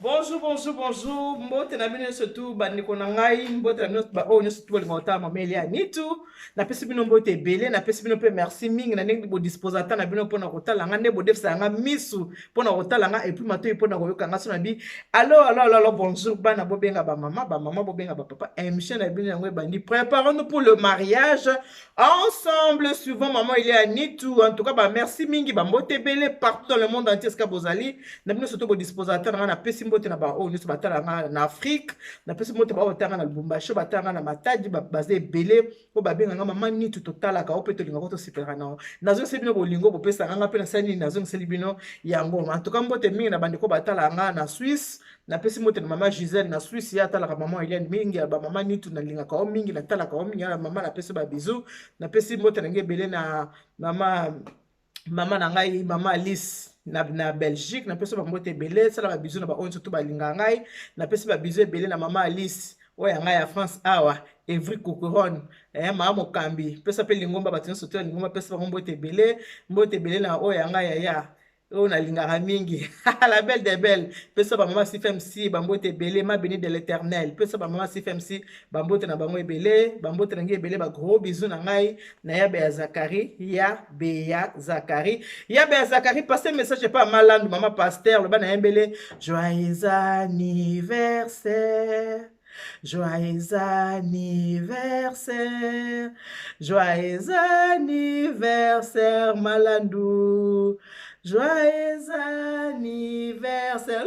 Bonjour, bonjour, bonjour. Mbote na bino surtout bandeko na ngai, mbote na bino ba oyo surtout bolingo ta mameli ya nitu. Na pesi bino mbote ebele, na pesi bino pe merci mingi na ndenge bo disposata na bino pona kotala nga nde bo defisa nga misu pona kotala nga et puis matoyi pona koyoka nga so na bi. Allo, bonjour bana bobenga ba mama bobenga ba papa. Émission na bino yango bandi. Préparons-nous pour le mariage ensemble suivant maman il est à nitu. En tout cas ba merci mingi ba mbote ebele partout dans le monde entier ska bozali. Na bino surtout bo disposata na pesi mbote na ba oyo nyonso batalanga na Afrique na pesi mbote ba otanga na Lubumbashi batanga na Matadi baze ebele po babenganga mama nitu totalaka o pe tolingaka tosepelaka na nazongiseli bino bolingo bopesaka nga mpe nasali nini nazongiseli bino yango en tout cas mbote mingi na bandeko batalanga na Suisse na pesi mbote na mama Gisèle na Suisse ye atalaka mama Hélène mingi ya bamama nitu nalingaka o mingi natalaka o mingi ya mama na pesi babizu na pesi mbote nange ebele na mama na ngai mama Alice na Belgique na pesi bambote ebele sala babizu na baoyo surtout balinga ngai na pesi babizu ebele na mama Alice oyo ngai ya France awa Evry Cocoron mama mokambi pesa pe lingomba batina surtout lingomba pesa bambote ebele na oyo ngai ya oyo nalingaka mingi la belle des belles pesa bamama CFMC bambote ebele ma béni de l'éternel pesa bamama CFMC bambote na bango ebele bambote na ngai ebele ba gros bisous na ngai na yabe ya Zakari yabe ya Zakari passe message pas malandu mama pasteur le bana yembele joyeux anniversaire. Joyeux anniversaire, joyeux anniversaire, Malandou. Joyeux anniversaire.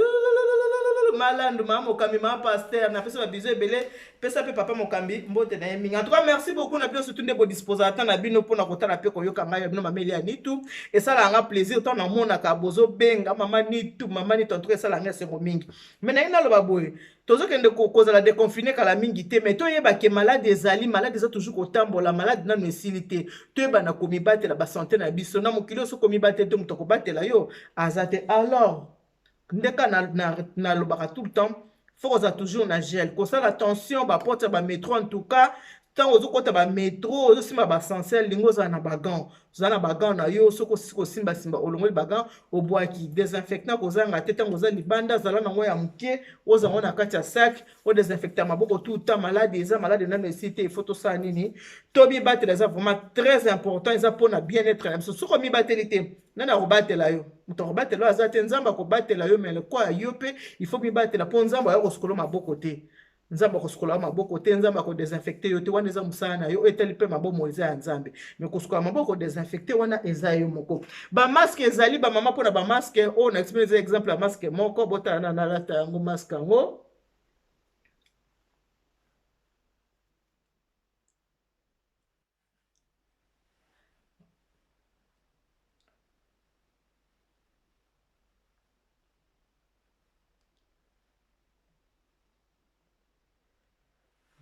Malandou, maman Mokambi, maman pasteur, na pesa babizo ebele, pesa pe papa Mokambi, mbote na yeminga. En tout cas, merci beaucoup na bino surtout ndebo disposata na bino pona kotala pe koyoka ngai bino mameli ya nitu. Et ça la nga plaisir tant na mona ka bozo benga mama nitu en tout cas ça la nga se mingi. Mais na ina lo baboy. Tozokende kozala déconfiné kala mingi te mais toyeba ke malade ezali malade eza toujours kotambola malade nanu esili te toyeba na komibatela basanté na biso na mokili oso komibatela te moto kobatela yo aza te alors ndeka nalobaka tout le temps faut koza toujours na gel kosala attention baporte ya bamétro en tout cas tant ozokota bamétro ozosimba basansel lingo ozala na bagan ozala na bagan na yo soki kosimbasimba olongoli bagan obwaki désinfectant kozanga te ntango oza libanda zala nango ya moke ozango na kati ya sac odesinfecta maboko tout temps malade eza malade nano esi te ifo tosala nini tomibatela eza vraiment très important eza mpona bien-être na biso soki omibateli te nani akobatela yo moto akobatela yo aza te nzambe akobatela yo mais lekwa ya yo mpe ifo mibatela mpo nzambe aya kosukola maboko te nzambe akosukola maboko te nzambe akodesinfecte yo te wana eza mosala na yo etali mpe mabomo eza ya nzambe me kosukola maboko desinfecte wana eza yo moko bamaske ezali bamama mpona bamaske oyo na explique eza exemple ya maske moko botala na nalata yango maske yango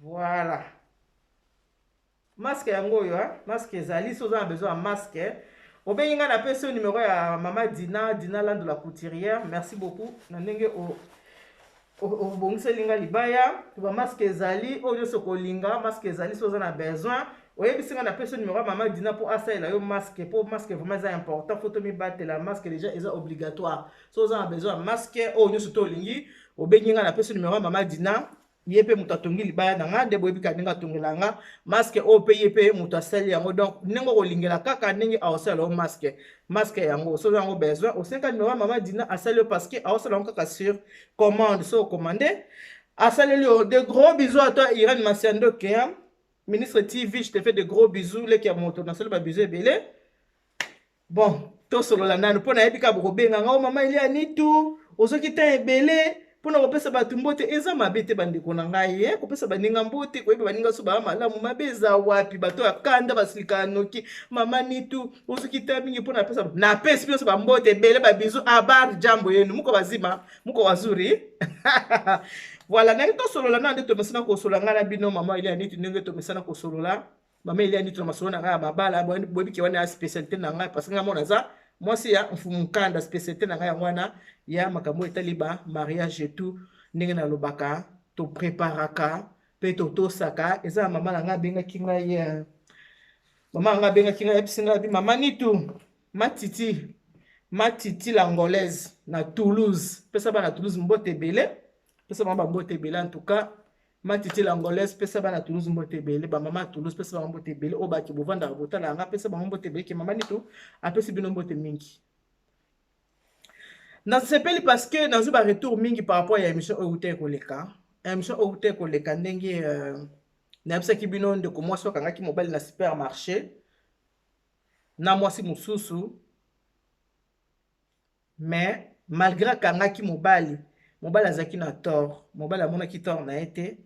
voilà masque yango oyo masque ezali so oza na besoin ya masque obengi ngai napesi yo numero ya mama dina lando la couturière merci beaucoup na ndenge obongiseli ngai libaya bamaske ezali oyo nyonso kolinga maske ezali so oza na besoin oyebisi ngai napesi yo numero ya mama dina mpo asalela yo maske mpo maske vraiment eza important fo tomibatela maske déjà eza obligatoire so oza na besoin ya maske oyo nyonso to olingi obengi ngai napesi yo numero ya mama dina ye mpe moto atongi libaya na nga nde boyebika ndenge atongela nga maske oyo mpe ye mpe moto asali yango donc ndenge okolingela kaka ndenge aosala yo maske yango soki yango besoin osenga numero ya mama dina asali yo parce que aosala yango kaka sur commande so ocommande asaleli yo de gros bisous à toi Irène Masiando ke ministre TV je te fais de gros bisous leki ya moto nasali babisous ebele bon tosolola nanu mpo nayebika bokobenga nga o mama elia nitu ozoki ta ebele mpona kopesa bato mbote eza mabe te bandeko na ngai kopesa baninga mbote koyeba baninga so baa malamu mabe eza wapi bato ya kanda basilikala noki mama nitu ozoki ta mingi mpona apesa napesi nyonso bambote ebele babizu abar jambo yenu muko bazima muko wazuri voilà ndenge tosolola na nde tomesana kosolola ngai na bino mama elia nitu ndenge tomesana kosolola mama elia nitu na masolo na ngai ya mabala boyebiki wana ya spécialité na ngai parce que ngai mona za mwasi ya mfumukanda spécialité na ngai yango wana ya makambo etali ba mariage etu ndenge nalobaka topreparaka mpe totosaka eza mama na ngai abengaki ngai mama na ngai abengaki ngai yebisi ngai mama nitu matiti Matiti l'angolaise na Toulouse. Pesa ba na Toulouse mbote belé. Pesa ba mbote belé en tout cas. Matiti l'angolaise pesa ba na Toulouse mbote belé. Ba maman Toulouse pesa ba mbote belé. O ba ki bovanda bota la nga pesa ba mbote belé ki maman nito apesi bino mbote mingi. Na sepeli parce que na zuba retour mingi par rapport à émission Outé koleka. Émission Outé koleka ndenge na pesa ki bino ndeko mwasi wakangaki mobile na supermarché. Na mwasi mususu. Mais malgré kangaki mobali azaki na tort, mobali amonaki tort na été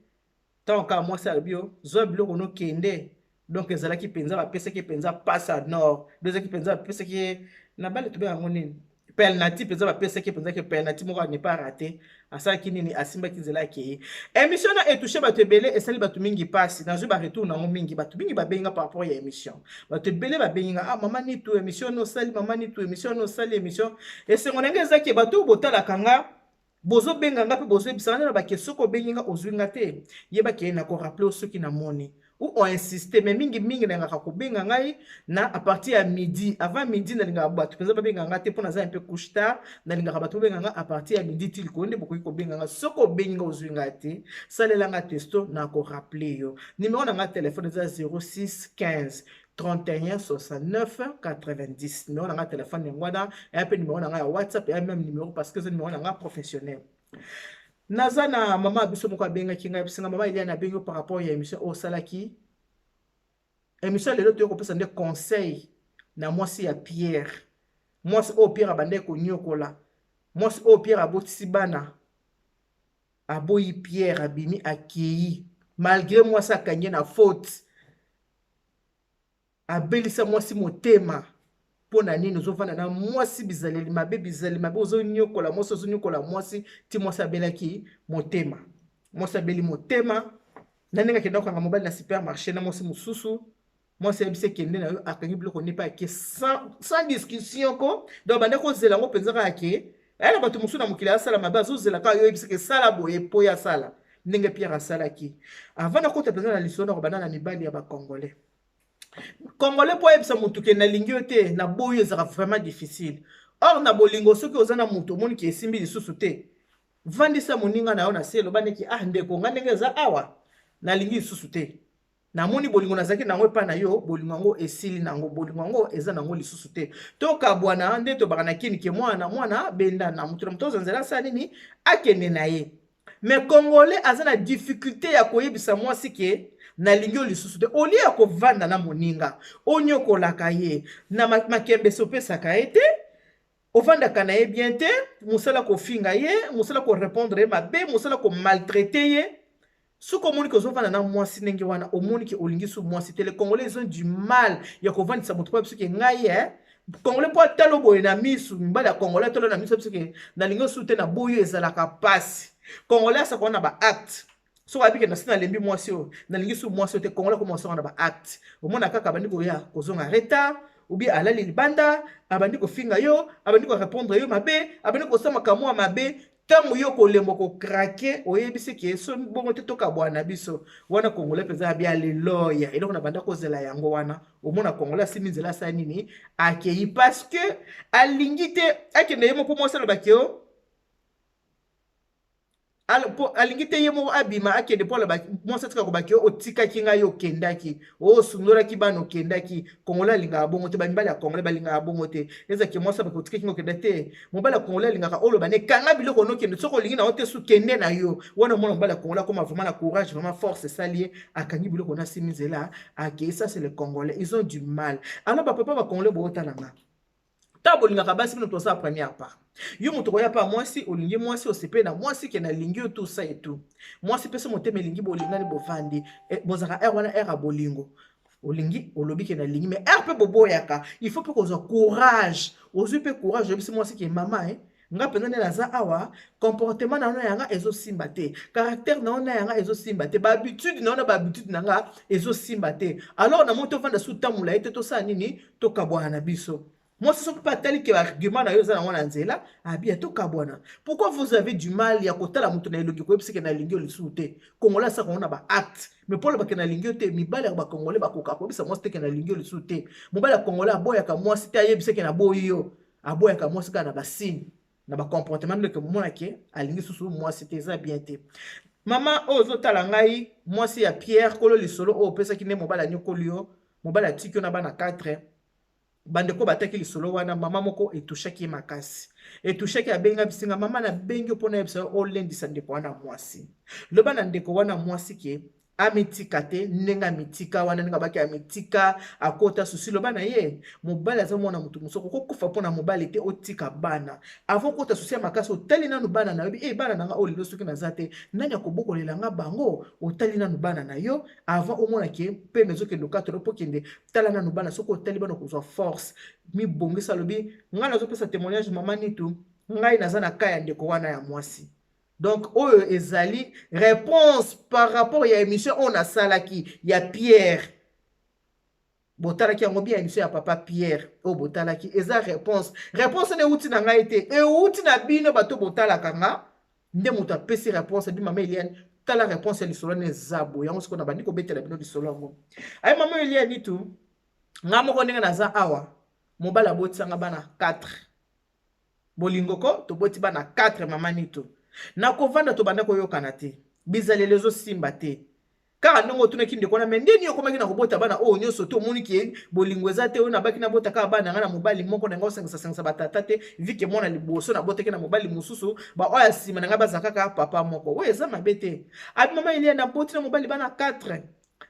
tant ka moi ça bio zo biloko no kende donc ezalaki penza ba pesa ki penza passe à nord deuxième ki penza pesa ki na bale to be ngonini penalty penza ba pesa ki penza ki penalty moko n'est pas raté asala ki nini asimba ki zela ki émission na etouché ba tebele et sali ba tu mingi passe dans ba retour na mingi ba tu mingi ba benga par rapport à émission ba tebele ba benga ah maman ni tu émission no sali maman ni tu émission no sali émission et c'est ngonenge ezaki ba tu botala kanga bozo benga nga pe bozo bisana na ba question ko benga ozwinga te yeba ke na ko rappeler ceux qui na moni ou on insiste mais mingi na nga ko benga ngai na à partir à midi avant midi na linga ba tu penza ba benga nga te pona za un peu couche tard na linga ba tu benga nga à partir à midi til ko nde boko ko benga nga soko benga ozwinga te salela nga testo na ko rappeler yo numéro na nga téléphone za 06 15 31 69 90 numéro na téléphone ngwana et un peu numéro na WhatsApp et même numéro parce que c'est numéro na professionnel nazana mama biso moko benga kinga bisinga mama il y a na bengo par rapport à émission au salaki émission le loto ko pesa des conseils na mwasi ya Pierre mwasi o Pierre abande ko nyokola mwasi o Pierre abotisi bana aboyi Pierre abimi akei malgré mwasi akanye na faute abelisa mwasi motema pona nini ozovanda na mwasi bizaleli mabe ozonyokola mwasi ozonyokola mwasi ti mwasi abelaki motema mwasi abeli motema nanenga kenda kokanga mobali na supermarché na mwasi mosusu mwasi ayebisi ekende na yo akangi biloko nepa ake sans discussion ko donc bande kozela ngo mpenza kaka ake ayala bato mosusu na mokili asala mabe azozela kaka yo oyebisi ke sala boye po ya sala ndenge Pierre asalaki avant na kota mpenza na lisolo na kobanda na mibali ya bakongolais Congolais po yebisa mutu ke na lingi yo te na boyo ezaka vraiment difficile. Or na bolingo soki oza na mutu moni ki esimbi lisusu te. Vandisa moninga na yo na selo baneki ah ndeko nga ndenge eza awa na lingi lisusu te. Na moni bolingo nazaki nango epa na yo bolingo yango esili nango bolingo yango eza nango lisusu te. Toka bwana nde to bakana kini ke mwana benda na mutu na mutu ozanzela sa nini akende na ye. Mais Congolais aza na difficulté ya koyebisa mwasi ke na lingio lisusu te oli ya kovanda na moninga onyokolaka ye na makembe sopesaka ye te ovandaka na ye bien te mosala kofinga ye mosala ko répondre ye mabe mosala ko maltraiter ye soki omoni ke ozovanda na mwasi ndenge wana omoni ke olingi su mwasi te les Congolais ils ont du mal ya kovandisa moto po biso ke ngai Congolais po atalo boye na misu mbala Congolais tolo na misu biso ke na lingio su te na boyo ezalaka pasi Congolais asako na ba acte so abike na sina lembi mwasi o na lingi su mwasi te Congolais ko mwasi na ba acte omona kaka bandi ko ya kozonga retard ou bien alali libanda abandi ko finga yo abandi ko répondre yo mabe abandi ko sama kamwa mabe tango yo ko lembo ko craquer oyebisi ke so bongo te toka bwana biso wana Congolais peza bia le loya eloko na banda ko zela yango wana omona Congolais siminzela sa nini akei parce que alingi te akende yemo po mwasi na bakio alingi te ye moko abima akende mpo la mwasi atika kobaki otikaki ngai okendaki osundolaki bana okendaki Congolais alingaka bongo te bamibali ya Congolais balingaka bongo te ezaki mwasi abaki otikaki ngai okenda te mobali ya Congolais alingaka oloba ne kanga biloko nokende soki olingi na yo te su kende na yo wana mwana mobali ya Congolais akoma vraiment na courage vraiment force esali ye akangi biloko na simi nzela akei ça c'est les Congolais ils ont du mal alors bapapa ba Congolais boyotalanga ta bolingaka basi bino toza première part yo moto koya pa mwasi olingi mwasi osepe na mwasi ke na lingi yo tout ça et tout mwasi pesa motema lingi bolingani bovandi bozaka air wana air a bolingo olingi olobi ke na lingi mais air pe boboyaka il faut pe koza courage ozwi pe courage yebisi mwasi ke mama nga penza nde naza awa comportement na ona yanga ezosimba te caractère na ona yanga ezosimba te bahabitude na ona bahabitude na nga ezosimba te alors na mo tovanda su tamula ye te tosala nini tokabwana na biso. Moi, ce ne sont pas tels que l'argument pourquoi vous avez du mal à côté la montée de parce que na lingio le souté Congolais ça on a ba acte mais pour le ba na lingio te mi bala ba Congolais ba koka ko bisa moi c'était que na lingio le souté mo bala Congolais boya ka moi c'était ayebise que na boyo aboyaka mwasi kaka na basine na bacomportement ndeke momona ke alingi susu mwasi te eza bien te. Mama oyo ozotala ngai mwasi ya Pierre kolo lisolo oyo opesaki nde mobali anyokoli yo mobali atiki yo na bana 4 bandeko bataki lisolo wana mama moko etushaki ye makasi etushaki abenga bisinga mama na bengi mpona yebisa yo olendisa ndeko wana mwasi loba na ndeko wana mwasi ke amitika te ndenge amitika wana ndenge abaki amitika akota susi loba na ye mobali aza mwana mutu mosoko kokufa mpona mobali te otika bana avant kota susi ya makasi otali nanu bana na yobi bana nanga oyo lelo soki naza te nani akobokolela nga bango otali nanu bana na yo avant omona ke mpe mezokende okatolo mpo kende tala nanu bana soki otali bana kozwa force mibongisa lobi ngai nazopesa témoignage mama nitu ngai naza na ka ya ndeko wana ya mwasi. Donc, oyo ezali réponse par rapport à l'émission on a salaki ya Pierre. Botalaki yango bien émission ya papa Pierre. O botalaki eza réponse. Réponse ne outi na ngai te. E outi na bino bato botalaka nga. Nde moto apesi réponse bi mama Eliane. Tala réponse ya lisolo ne zabo. Yango siko na bandi ko betela bino lisolo yango. Ay mama Eliane tu. Nga moko ndenge naza awa. Mobala botisanga bana 4. Bolingoko to boti bana 4 mama nitu. Na kovanda to banda koyokana te bizalelezo simba te kaka ndongo tuna kinde kona mendeni yokomaki na kobota bana o nyoso to moni ki bolingo eza te o na baki na bota ka bana ngana mobali moko na ngosenga sasa batata te vike mona liboso na bota ke na mobali mususu ba oya sima na ngaba zakaka papa moko we eza mabete abi mama ili na boti na mobali bana 4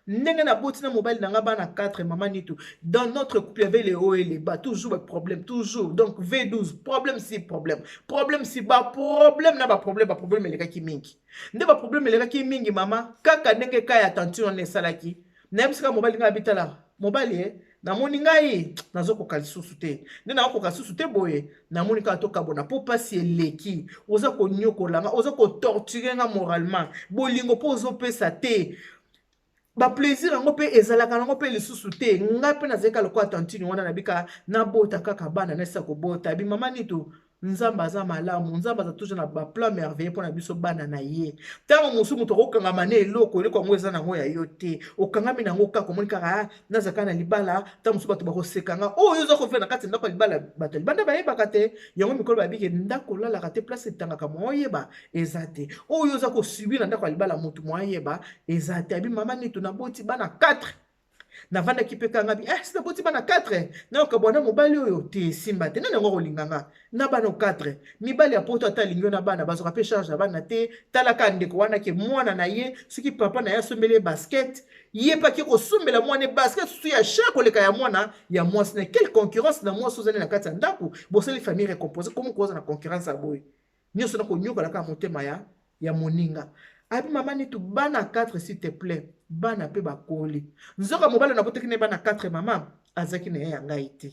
ndenge na boti na mobali na ngaba na 4 mama nitu dans notre couple avec les hauts et les bas toujours des problèmes toujours donc V12 problème si ba problème na ba problème eleka ki mingi nde ba problème eleka ki mingi mama kaka ndenge ka ya attention na salaki na bisika mobali nga bitala mobali na moni ngai nazokoka lisusu te nde nakoka lisusu te boye na moni ka to kabona po pasi eleki oza ko nyokola nga oza ko torturer nga moralement bolingo po ozo pesa te ba plaisir ngo pe ezalaka ngo pe lisusu te nga pe nazeka lokwa atantini wana nabika na bota kaka bana na sa ko bota bi mama nitu nzamba za malamu nzamba za toujours na ba plan merveilleux pona biso bana na ye tango musu muto kokanga mane eloko eloko ngo eza nango ya yo te okangami nango kaka komoni kaka nazaka na libala ta musu bato bakosekanga oyo oza ko fe na kati ndako libala bato libanda bayebaka te yango mikolo babike ndako lalaka te place etangaka moyeba eza te oyo oza ko subir na ndako libala mutu moyeba eza te abi mama nitu na boti bana 4 na vanda kipeka ngabi sina boti bana 4 na okabona mobali oyo te simba te nana ngo kolinganga na bana 4 mibali ya poto ata lingyo na bana bazoka pe charge na bana te talaka ndeko wana ke mwana na ye soki papa na ye sombele basket ye pa ki ko sombela mwana basket susu ya chaque leka ya mwana ya mwasi na quelle concurrence na mwasi ozali na kati ya ndako bosali famille récomposée comme koza na concurrence aboye nyoso na ko nyokola ka motema ya moninga abi mama nitu bana 4 s'il te plaît bana pe bakoli nzoka mobala na boteki ne bana 4 mama azaki na ya ngai te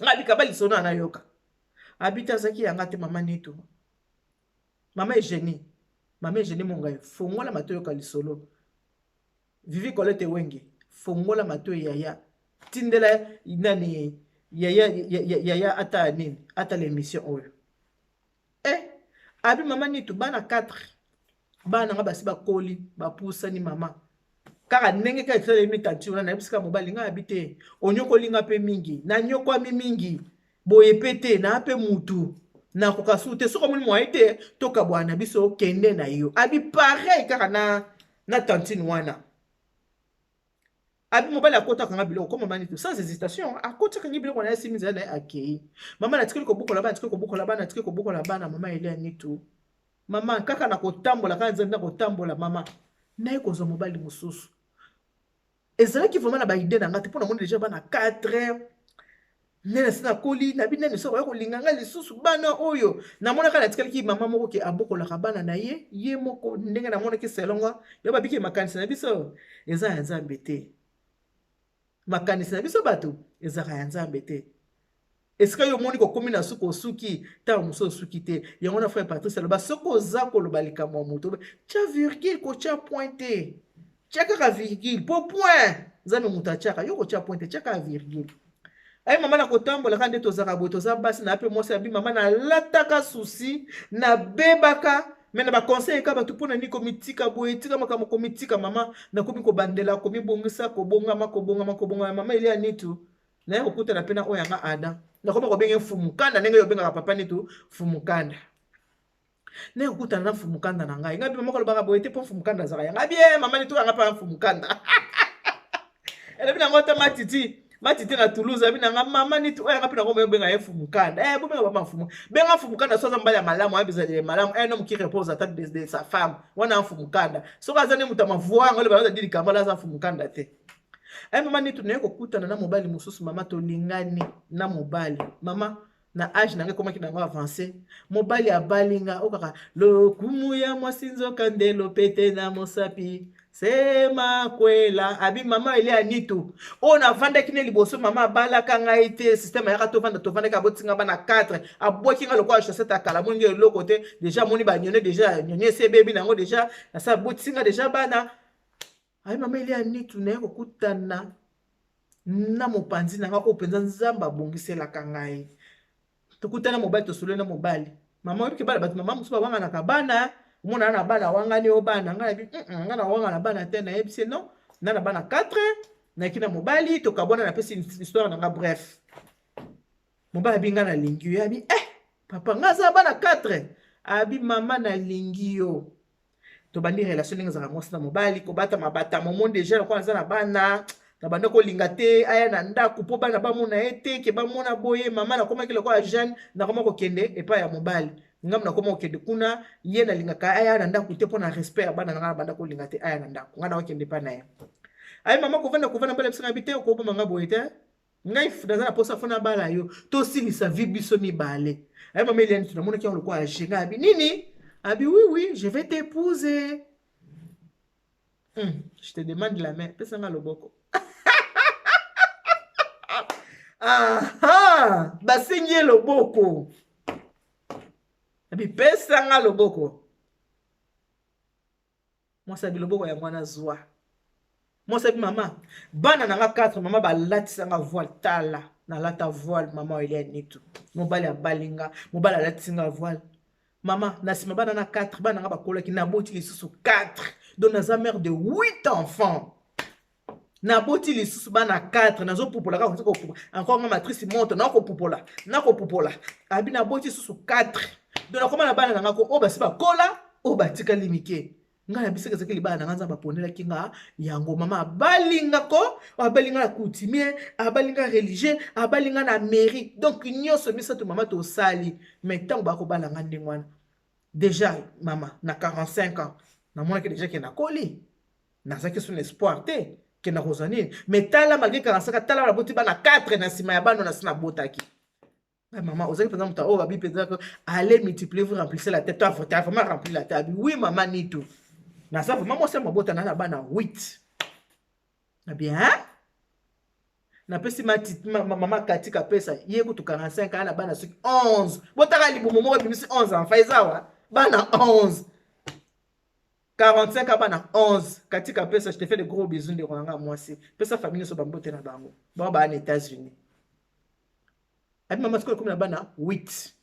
ngabi kabali sono anayoka abita azaki ya ngate mama nitu mama Eugénie mongai fongola matoyo ka lisolo Vivi Colette Wenge fongola matoyo yaya tindela nani yaya ata nini ata l'émission oyo abi mama nitu bana 4 bana nga basi bakoli bapusani mama kaka ndenge ka tsele mitati ona na bisika mobali nga habite onyokoli nga pe mingi na nyokwa mingi boye pete na pe mutu na kokasu te soko moni moite toka bwana biso kende na yo abi pareil kaka na tantine wana abi mobali akota kanga biloko comme mama nitu sans hésitation akota kanga biloko na simiza na akei mama na tikeli ko bukola bana mama ile nitu mama kaka na kotambola kana nzenda kotambola mama naye kozwa mobali mususu ezalaki vraiment na ba idée na ngati pona moni déjà bana 4 nene sina koli na binene so ko linganga lisusu bana oyo na mona kana tikali mama moko ke abokola bana na ye moko ndenge na mona ki selonga yo babiki makanisi na biso eza ya nzambe te makanisi na biso bato eza ya nzambe te. Est-ce que yo moni ko komi na suko suki ta muso suki te yango na frère Patrice loba soko za ko lobalika mo moto tia virgule ko tia pointé tia ka virgule po point zame muta tia yo ko tia pointé tia ka virgule ay mama na kotambola kande to zaka boto za basi na pe mo sa bi mama na lataka susi na bebaka mena ba conseil ka batu pona ni komitika boetika makamo komitika mama na komi ko bandela komi bongisa ko bonga mama ile ya nitu na yo kuta na pena oyanga ada nakoma ko benga fumukanda ndenge yo benga papa nitu fumukanda ne okutana na fumukanda na ngai ngabi mama ko lobaka boye te po fumukanda zaka yanga bien mama nitu anga pa fumukanda ele bina ngota matiti na Toulouse abi na mama nitu oya ngapi na ko benga ye fumukanda bo benga mama fumu benga fumukanda soza mbala malamu abiza de malamu un homme qui repose à tête de sa femme wana fumukanda soka zane mutama voix ngole ba dili kambala za fumukanda te mama nitu na ko kutana na mobali mususu mama to lingani na mobali mama na âge nange komaki nango avancé mobali abalinga okaka lokumu ya mwasinzo kandelo pete na mosapi sema kwela abi mama ele anitu ona vanda kine liboso mama abalaka ngai te système ya to vanda ka botinga bana 4 aboki nga lokwa chaussette akala monge loko te déjà moni ba nyone déjà nyone se baby nango déjà na sa botinga déjà bana abi mama ele anitu na ko kutana na mopanzi nanga ko penza nzamba bongiselaka ngai tukutana mobali tosule na mobali mama obi ke bala batu mama musuba wanga na kabana mona na bana wanga ni obana ngana bi ngana wanga na bana te na yebise non na bana 4 na kina mobali to kabona na pesi histoire na bref mobali binga na lingio yabi papa ngaza bana 4 abi mama na lingio to bandi relation ninga za mwasi na mobali ko bata mabata momo déjà ko na bana na banda ko lingate aya na ndako po bana ba mona ete ke ba mona boye mama na koma kile ko jeune na koma ko kende epa ya mobali ngam na koma ko kende kuna ye na lingaka aya na ndako te po na respect ya bana na banda ko lingate aya na ndako ngana ko kende pa na ye ay mama ko vanda bala bisinga bite ko po manga boye te ngai fudaza na posa fona bala yo to silisa vie biso mibale ay mama ile ntu na mona ki on le ko jeune abi nini abi oui je vais t'épouser je te demande la main pesa nga loboko basingi loboko abi pesa nga loboko mwasa bi loboko ya mwana zwa mwasa bi mama bana nanga 4 mama balatisa nga voile tala na lata voile mama ile nitu mobali abalinga mobali alatisa nga voile mama na sima bana na 4 bana nga bakola ki na boti lisusu 4 donc naza mère de 8 enfants na boti lisusu bana 4 nazo pupola ka ko encore ma matrice monte na ko pupola abi na boti lisusu 4 donc na koma na bana nanga ko o basi bakola o batika limike ngana biseka zekeli bana nganza baponela kinga yango mama abalinga ko abalinga na coutumier abalinga religieux abalinga na mairie donc nyonso misato mama to sali mais tant ba ko bala ngande ngwana déjà mama na 45 ans na mona que déjà que na koli na ça que son espoir te que na rozani mais tala malgré 45 ans tala la boti bana 4 na sima ya bano na sina botaki maman osaki par exemple oh abi peut-être allez multiplier vous remplissez la tête toi vraiment remplir la tête oui maman ni tout na ça vraiment moi c'est ma bota na bana 8 na bien na pesi mama katika pesa yeko to 45 ans na bana 11 botaka libumu mo bimisi 11 enfants ezawa bana 11 45 ans bana 11 katika pesa je te fais de gros bisous de ranga moi c'est pesa famille so bambote na bango ba ba na États-Unis abi mama skola comme na bana 8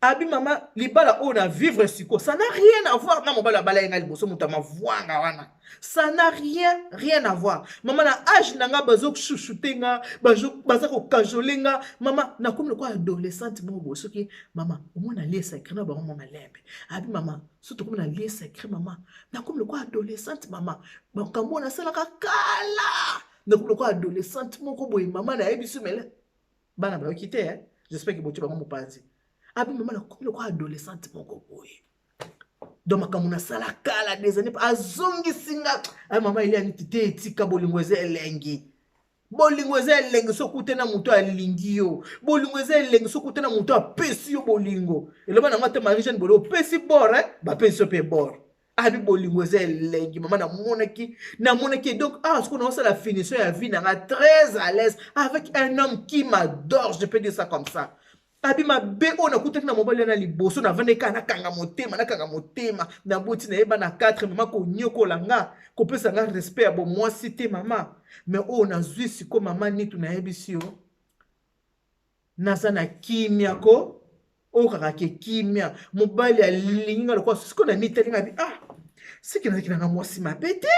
abi mama libala o na vivre siko ça n'a rien à voir na mobala bala nga liboso mutama voanga wana ça n'a rien à voir mama na âge nanga bazo chouchoutenga bazo ko kajolenga mama na comme quoi adolescente mo boso ki mama omona les sacré na ba mama lembe abi mama surtout comme na les sacré mama na comme quoi adolescente mama ba kamona sala kala na comme quoi adolescente mo ko boy mama na yebisu mele bana ba okite j'espère que botu ba mo panzi abi mama na comme quoi adolescente mo ko boy donc makamuna sala kala des années azongi singa ay mama ile ani tite etika bolingweze elengi so kutena muto alingio bolingweze elengi so kutena muto apesi yo bolingo eloba na ngate marie jeanne bolo pesi bor ba pesi pe bor abi bolingweze elengi mama na monaki donc ce qu'on a la finition ya vie na très à l'aise avec un homme qui m'adore je peux dire ça comme ça abi mabe ona kutaki na mobali na liboso na vandeka na kanga motema na boti na yeba na 4 mama ko nyokola nga ko pesa nga respect ya bo moi cité mama mais na zwi siko mama nitu na yebisi yo nasa na kimia ko o kaka ke kimia mobali alinga lokwa siko na miteli nga bi siki na kinanga moi si mabete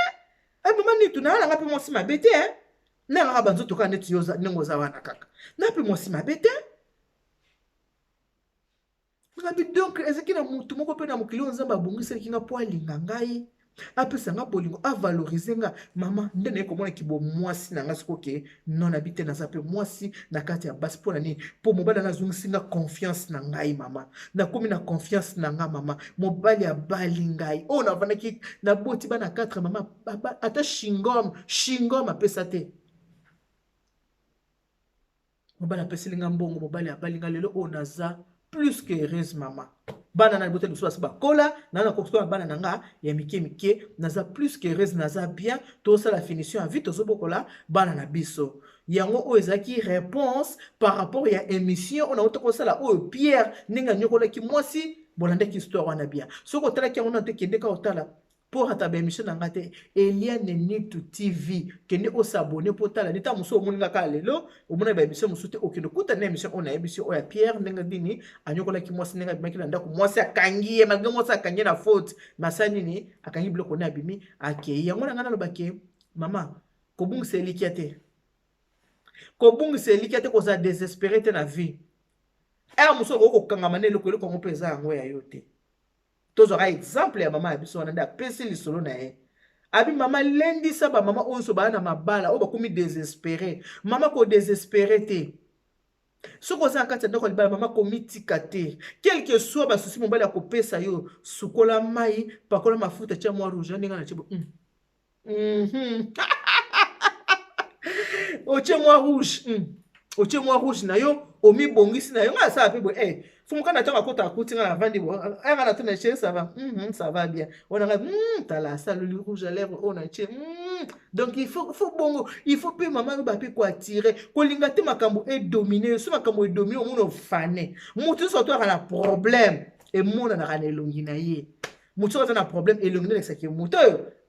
mama nitu na nga pe moi si mabete nanga banzo toka neti yoza nengo za wana kaka na pe mwasi mabete ngabi donc ezeki na mutu moko pe na mokili nzamba bongisa kinga po alinga ngai apesa nga bolingo avalorize nga mama nde na komona kibo mwasi na nga sikoke non habite na zape mwasi na kati ya basi po na nini po mobali na zungisi nga confiance na ngai mama na komi na confiance na nga mama mobali abali ngai o na vanaki na boti bana 4 mama ata shingom apesa te mobali apeseli nga mbongo mobali abali nga lelo o naza plus que heureuse mama bana na bote lusu asiba kola na kokso bana nanga ya mike naza plus que heureuse naza bien to ça la finition vite to bokola bana na biso yango o ezaki réponse par rapport ya émission on a auto sala o Pierre ninga nyokola ki mwasi bolanda ki histoire wana bien soko tala ki on a te kende ka otala pour atabe émission na ngate Eliane Nitu TV kende o s'abonner pour tala nita muso moninga ka lelo o mona ba émission musute okendo kuta na émission on a émission o ya Pierre ninga dini anyokola ki mwasi ninga bimaki na ndako mwasi akangiye malgré mwasi akangiye na faute masani ni akangi biloko na bimi akei yango na ngana lobake mama kobungisa elikiate ko za désespéré te na vie muso ko kangama ne lokolo ko mpeza yango ya yote tozora exemple ya mama ya biso wana nda pesi lisolo na ye abi mama lendi sa ba mama onso ba na mabala o ba komi désespéré mama ko désespéré te soko za kati ndako libala mama komi tikate quel que soit ba souci mobali akopesa yo sukola mai pakola mafuta tia mwa rouge ndinga na chibo oche mwa rouge na yo omi bongisi na yo nga sa pe bo fumuka na tanga kota akuti nga na vandi bo nga na tuna chez ça va bien on a tala ça le rouge à lèvres on a chez donc il faut bongo il faut pe maman ba pe ko attirer ko linga te makambo e dominer so makambo e dominer o muno fane mutu so to na problème et mona na kana elongi na ye mutu so na problème elongi na saki mutu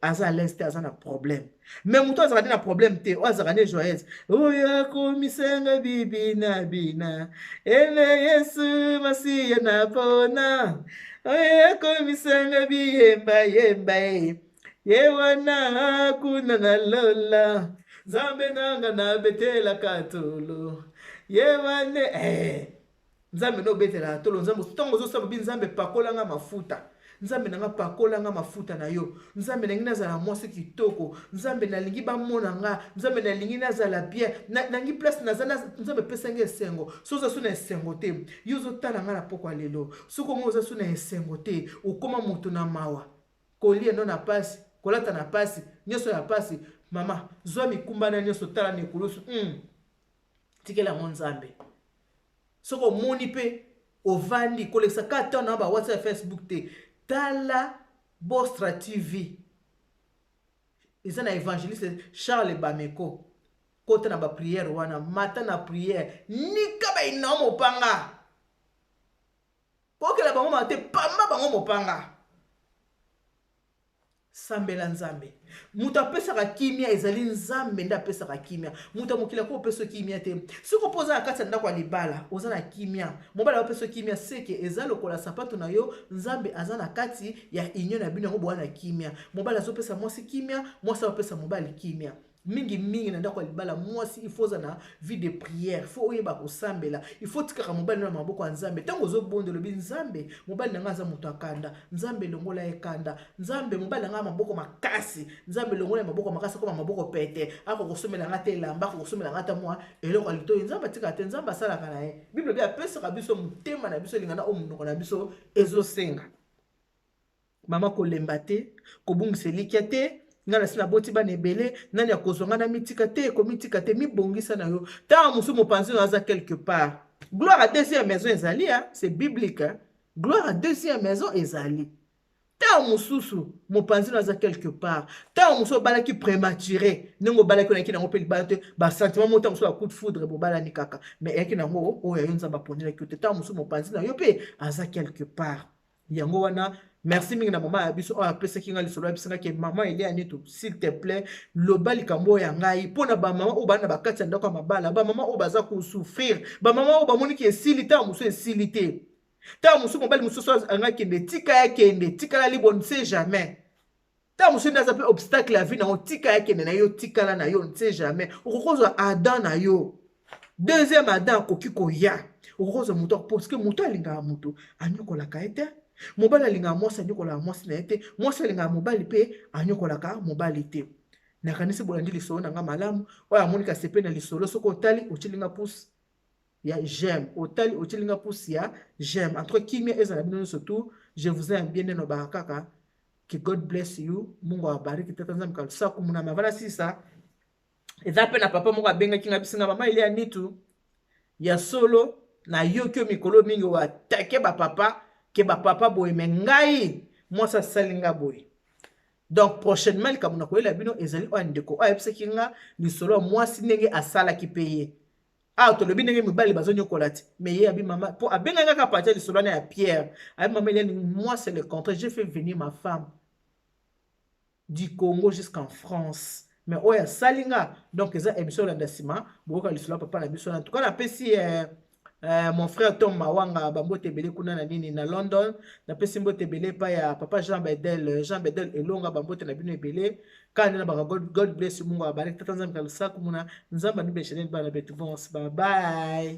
aza à l'instant aza na problème mais mutu aza na problème te o aza na joyeuse oya komisenga bibi na bina ene yesu masiya na pona oya komisenga biyemba ye wana kuna na lola zambe nanga na betela katolo ye wane nzambe no betela tolo nzambe tongo zo sabu nzambe pakola nga mafuta nzambe nanga pakola nga mafuta na yo nzambe nangi nazala mwasi kitoko nzambe nalingi bamona nga nzambe nalingi nazala bien nangi place nazala nzambe pesa nga esengo soza suna esengo te yo zotala nga na pokwa lelo soko mo oza suna esengo te okoma moto na mawa kolia no na pasi kolata na pasi nyonso ya pasi mama zwa mikumbana nyonso tala na ekulusu tikela mo nzambe soko moni pe ovandi kolekisa kata na ba WhatsApp Facebook te tala Bostra TV ils na évangéliste Charles Bameko côté na ba prière wana matin na prière nika ba inomo panga pokela bango mate pamba bango mopanga sambela nzambe muta pesa ka kimia ezali nzambe nda pesa ka kimia muta mokila ko pesa kimia te siko poza na kati ndako libala oza na kimia mobala wa pesa kimia seke ezalo kola sapato na yo nzambe aza na kati ya union na bino ngo bwana kimia mobala zo pesa mwasi kimia mwasi wa pesa mobali kimia mingi na ndako libala mwasi il faut na vie de prière faut oyeba ko sambela il faut tikaka mobali na maboko ya nzambe tango zo bondo lobi nzambe mobali nanga za moto akanda nzambe longola ekanda nzambe mobali nanga maboko makasi nzambe longola maboko makasi koma maboko pete ako kosomela ngate lamba ako kosomela ngata mwa eloko alito nzambe tika te nzambe sala kana ye bible bia pesa ka biso mutema na biso lingana o munoko na biso ezo senga mama ko lembate ko bungiseli kiate ngana sina boti ba nebele nani akozonga na mitika te mi bongisa na yo ta musu mopanzi aza quelque part gloire à deuxième maison ezali c'est biblique gloire à deuxième maison ezali ta mususu mopanzi aza quelque part ta musu bala ki prématuré nengo bala ki na ki na ngopeli bate ba sentiment mota musu a coup de foudre bo bala ni kaka mais eki na ngo o ya yonza ba ponela ki ta musu mopanzi na yo pe aza quelque part yango wana. Merci mingi na mama ya biso o apesa kinga lisolo ya bisinga ke mama Eliane Nitu s'il te plaît loba likambo ya ngai pona ba mama o bana bakati ndako ya mabala ba mama o baza ko souffrir ba mama o ba moni ki esili ta muso esili te ta muso mobali muso so anga kende tika ya kende tika la libon sait jamais ta mosusu nde aza mpe obstacle ya vie na yo tika yakende na yo tikala na yo nse jamais okokozwa Adam na yo deuxième Adam akoki koya okokozwa moto parce que moto alingaka moto anyokolaka ye te mobali alingaka mwasi anyokolaka mwasi na ye te mwasi alingaka mobali mpe anyokolaka mobali te nakanisi bolandi lisolo na nga malamu oyo amonika sepe na lisolo soki otali otilinga pusi ya j'aime otali otilinga pusi ya j'aime entre kimia ezala bino nyonso tu je vous aime bien neno bakaka que God bless you mungu awabariki tata nzambe kalusa kumuna mavala sisa eza pe na papa moko abengaki nga bisinga mama ile ya nitu ya solo na yoki yo mikolo mingi oatake bapapa ke bapapa boye me ngai mwasi asali nga boye donc prochainement likambo na koyela bino ezali oyo ndeko oyo ayebisaki nga lisolo ya mwasi ndenge asalaki mpe ye awa tolobi ndenge mibali bazonyokola te me ye abi mama mpo abengaki kaka partir lisolo wana ya Pierre abi mama eliani moi c'est le contraire j'ai fait venir ma femme du Congo jusqu'en France mais oyo asali nga donc eza émission olanda nsima bokoka lisolo ya papa na biso en tout cas napesi mon frère Tom Mawanga bambote ebele kuna na nini na London napesi mbote ebele pa ya papa Jean Bedel elonga bambote na bino ebele kandi na baka God bless you mungu abariki tata nzambe kalusa kumuna nzamba ni beshenel bana betu bye bye